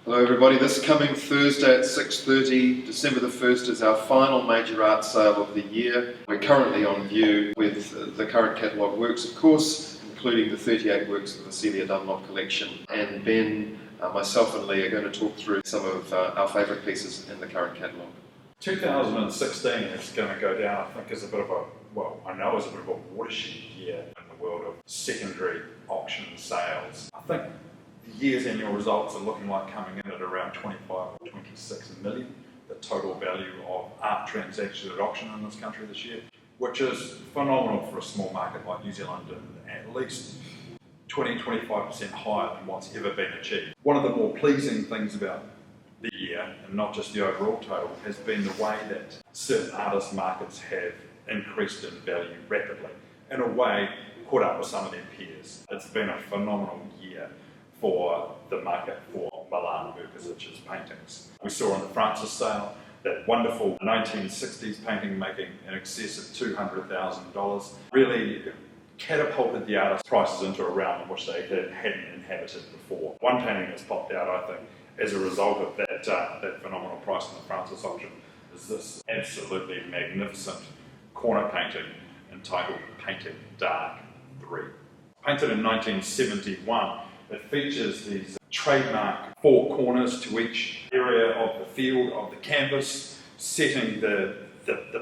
Hello everybody, this coming Thursday at 6:30, December the 1st, is our final major art sale of the year. We're currently on view with the current catalogue works, of course, including the 38 works of the Celia Dunlop collection. And Ben, myself and Leigh are going to talk through some of our favourite pieces in the current catalogue. 2016 is going to go down, I think, as a bit of a, as a bit of a watershed year in the world of secondary auction sales. I think the year's annual results are looking like coming in at around 25 or 26 million, the total value of art transactions at auction in this country this year, which is phenomenal for a small market like New Zealand, and at least 20-25% higher than what's ever been achieved. One of the more pleasing things about the year, and not just the overall total, has been the way that certain artist markets have increased in value rapidly, in a way caught up with some of their peers. It's been a phenomenal year for the market for Milan Mrkusich's paintings. We saw on the Francis sale that wonderful 1960s painting making in excess of $200,000 really catapulted the artist's prices into a realm in which they hadn't inhabited before. One painting that's popped out, I think, as a result of that phenomenal price in the Francis auction is this absolutely magnificent corner painting entitled Painted Dark 3. Painted in 1971, it features these trademark four corners to each area of the field of the canvas, setting the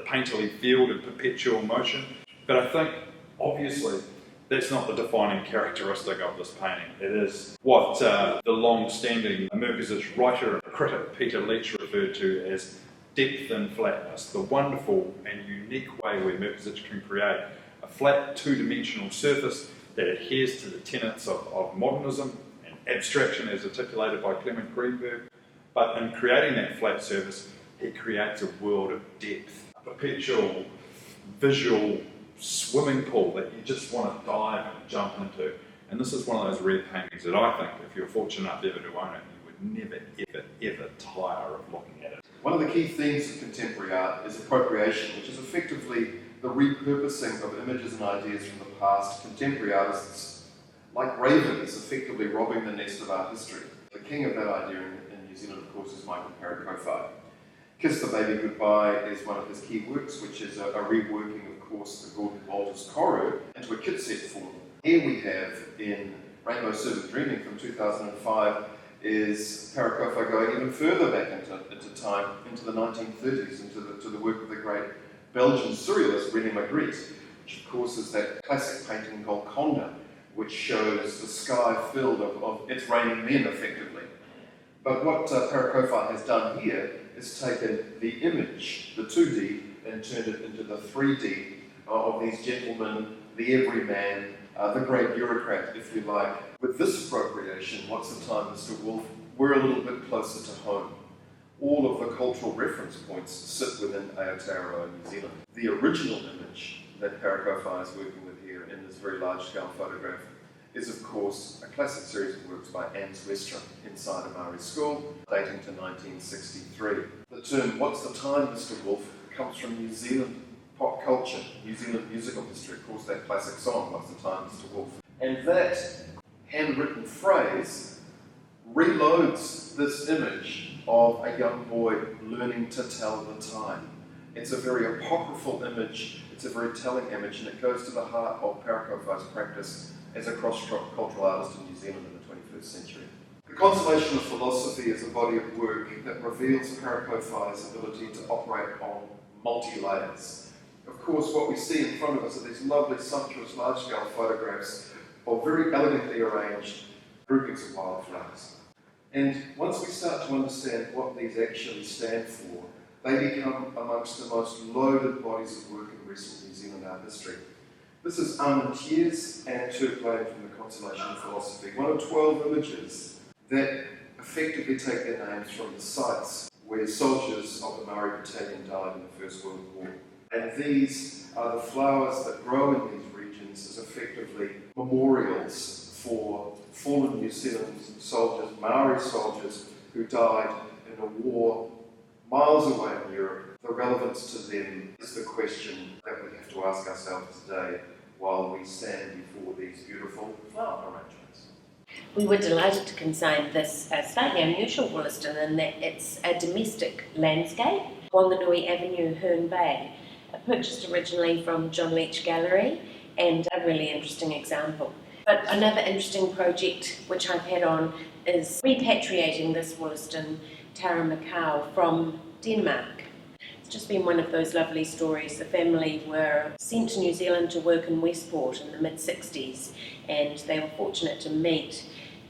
painterly field in perpetual motion. But I think, obviously, that's not the defining characteristic of this painting. It is what the long-standing Mrkusich writer and critic Peter Leach referred to as depth and flatness, the wonderful and unique way where Mrkusich can create a flat two-dimensional surface that adheres to the tenets of modernism and abstraction as articulated by Clement Greenberg. But in creating that flat surface, he creates a world of depth, a perpetual visual swimming pool that you just want to dive and jump into. And this is one of those rare paintings that I think, if you're fortunate enough ever to own it, you would never, ever tire of looking at it. One of the key themes of contemporary art is appropriation, which is effectively the repurposing of images and ideas from the past. Contemporary artists, like ravens, effectively robbing the nest of art history. The king of that idea in New Zealand, of course, is Michael Koru. Kiss the Baby Goodbye is one of his key works, which is a reworking, of course, the Gordon Walters Koru into a kit set form. Here we have, in Rainbow Servant Dreaming from 2005, is Koru going even further back into time, into the 1930s, into the work of the great Belgian surrealist René Magritte, which of course is that classic painting called Conda, which shows the sky filled of It's Raining Men, effectively. But what Koru has done here is taken the image, the 2D, and turned it into the 3D of these gentlemen, the everyman, the great bureaucrat, if you like. With this appropriation, What's the Time, Mr. Wolf, we're a little bit closer to home. All of the cultural reference points sit within Aotearoa, New Zealand. The original image that Koru is working with here in this very large-scale photograph is, of course, a classic series of works by Anne's Restaurant inside a Maori school, dating to 1963. The term "What's the Time, Mr. Wolf" comes from New Zealand pop culture, New Zealand musical history, of course, that classic song, "What's the Time, Mr. Wolf." And that handwritten phrase reloads this image of a young boy learning to tell the time. It's a very apocryphal image, it's a very telling image, and it goes to the heart of Koru's practice as a cross-cultural artist in New Zealand in the 21st century. The Consolation of Philosophy is a body of work that reveals Koru's ability to operate on multi-layers. Of course, what we see in front of us are these lovely, sumptuous, large-scale photographs of very elegantly arranged groupings of wildflowers. And once we start to understand what these actually stand for, they become amongst the most loaded bodies of work in recent New Zealand art history. This is Almond Tears and Turquoise from the Consolation of Philosophy, one of 12 images that effectively take their names from the sites where soldiers of the Maori Battalion died in the First World War. And these are the flowers that grow in these regions as effectively memorials for fallen New Zealand soldiers, Maori soldiers, who died in a war miles away in Europe. The relevance to them is the question that we have to ask ourselves today while we stand before these beautiful flower arrangements. We were delighted to consign this slightly unusual Wollaston in that it's a domestic landscape, Wanganui Avenue, Herne Bay, purchased originally from John Leach Gallery, and a really interesting example. But another interesting project which I've had on is repatriating this Wollaston Taramacau from Denmark. It's just been one of those lovely stories. The family were sent to New Zealand to work in Westport in the mid-60s, and they were fortunate to meet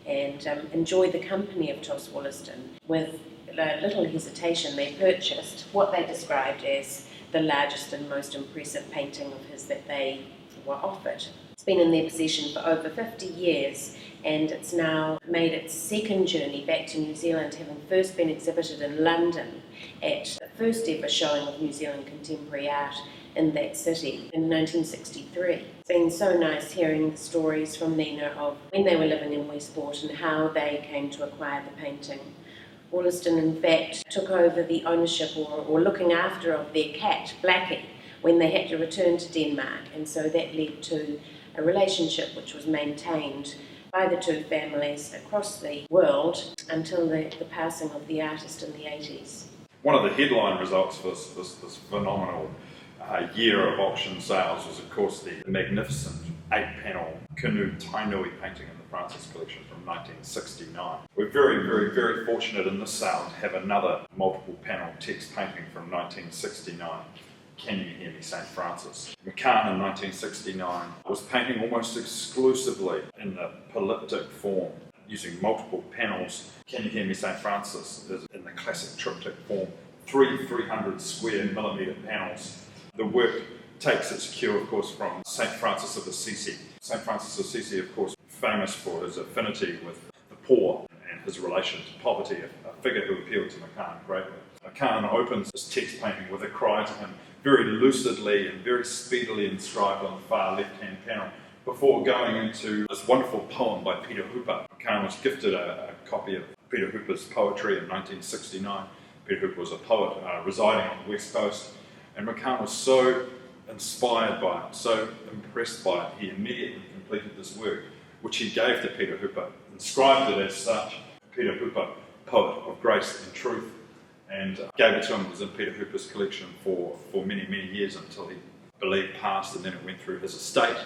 and enjoy the company of Tos Wollaston. With little hesitation, they purchased what they described as the largest and most impressive painting of his that they were offered. It's been in their possession for over 50 years, and it's now made its second journey back to New Zealand, having first been exhibited in London at the first ever showing of New Zealand contemporary art in that city in 1963. It's been so nice hearing the stories from Nina of when they were living in Westport and how they came to acquire the painting. Wollaston, in fact, took over the ownership or looking after of their cat, Blackie, when they had to return to Denmark, and so that led to a relationship which was maintained by the two families across the world until the passing of the artist in the 80s. One of the headline results for this phenomenal year of auction sales was, of course, the magnificent 8-panel Canoe Tainui painting in the Francis collection from 1969. We're very, very, very fortunate in this sale to have another multiple panel text painting from 1969. Can You Hear Me, St. Francis? McCann in 1969 was painting almost exclusively in the polyptych form, using multiple panels. Can You Hear Me, St. Francis is in the classic triptych form, 300 square millimetre panels. The work takes its cue, of course, from St. Francis of Assisi. St. Francis of Assisi, of course, famous for his affinity with the poor and his relation to poverty, a figure who appealed to McCann greatly. McCann opens his text painting with a cry to him, very lucidly and very speedily inscribed on the far left-hand panel, before going into this wonderful poem by Peter Hooper. McCann was gifted a copy of Peter Hooper's poetry in 1969. Peter Hooper was a poet residing on the West Coast, and McCann was so inspired by it, so impressed by it, he immediately completed this work, which he gave to Peter Hooper, inscribed it as such, Peter Hooper, poet of grace and truth, and gave it to him. It was in Peter Hooper's collection for many, many years until he believed passed, and then it went through his estate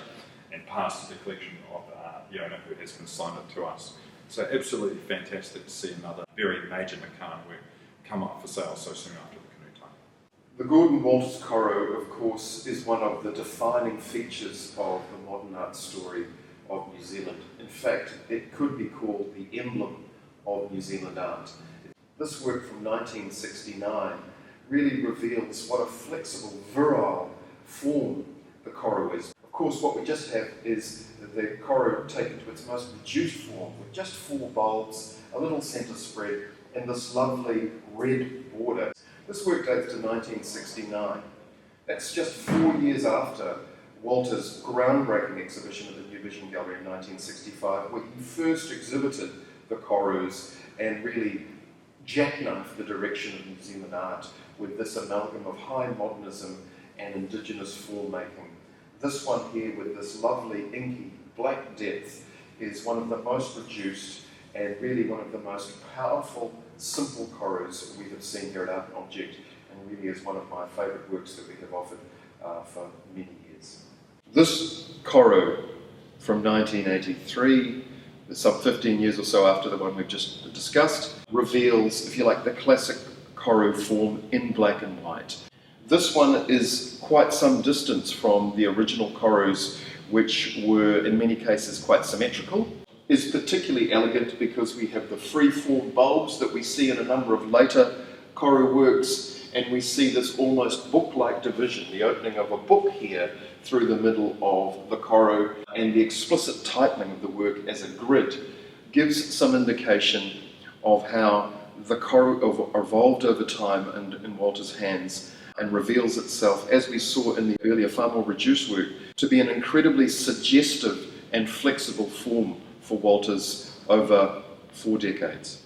and passed to the collection of the owner who has consigned it to us. So absolutely fantastic to see another very major McCann work come up for sale so soon after the canoe time. The Gordon Walters Koru, of course, is one of the defining features of the modern art story of New Zealand. In fact, it could be called the emblem of New Zealand art. This work from 1969 really reveals what a flexible, virile form the Koru is. Of course, what we just have is the Koru taken to its most reduced form, with just 4 bulbs, a little centre spread, and this lovely red border. This work dates to 1969. That's just 4 years after Walter's groundbreaking exhibition at the New Vision Gallery in 1965, where he first exhibited the Korus and really jackknifed the direction of New Zealand art with this amalgam of high modernism and indigenous form making. This one here with this lovely inky black depth is one of the most reduced and really one of the most powerful, simple Korus we have seen here at art+object, and really is one of my favourite works that we have offered for many years. This Koru from 1983, some 15 years or so after the one we've just discussed, reveals, if you like, the classic Koru form in black and white. This one is quite some distance from the original Korus, which were in many cases quite symmetrical. Is particularly elegant because we have the free-form bulbs that we see in a number of later Koru works, and we see this almost book-like division, the opening of a book here through the middle of the Koru, and the explicit tightening of the work as a grid gives some indication of how the Koru evolved over time and in Walter's hands, and reveals itself, as we saw in the earlier far more reduced work, to be an incredibly suggestive and flexible form for Walters over 4 decades.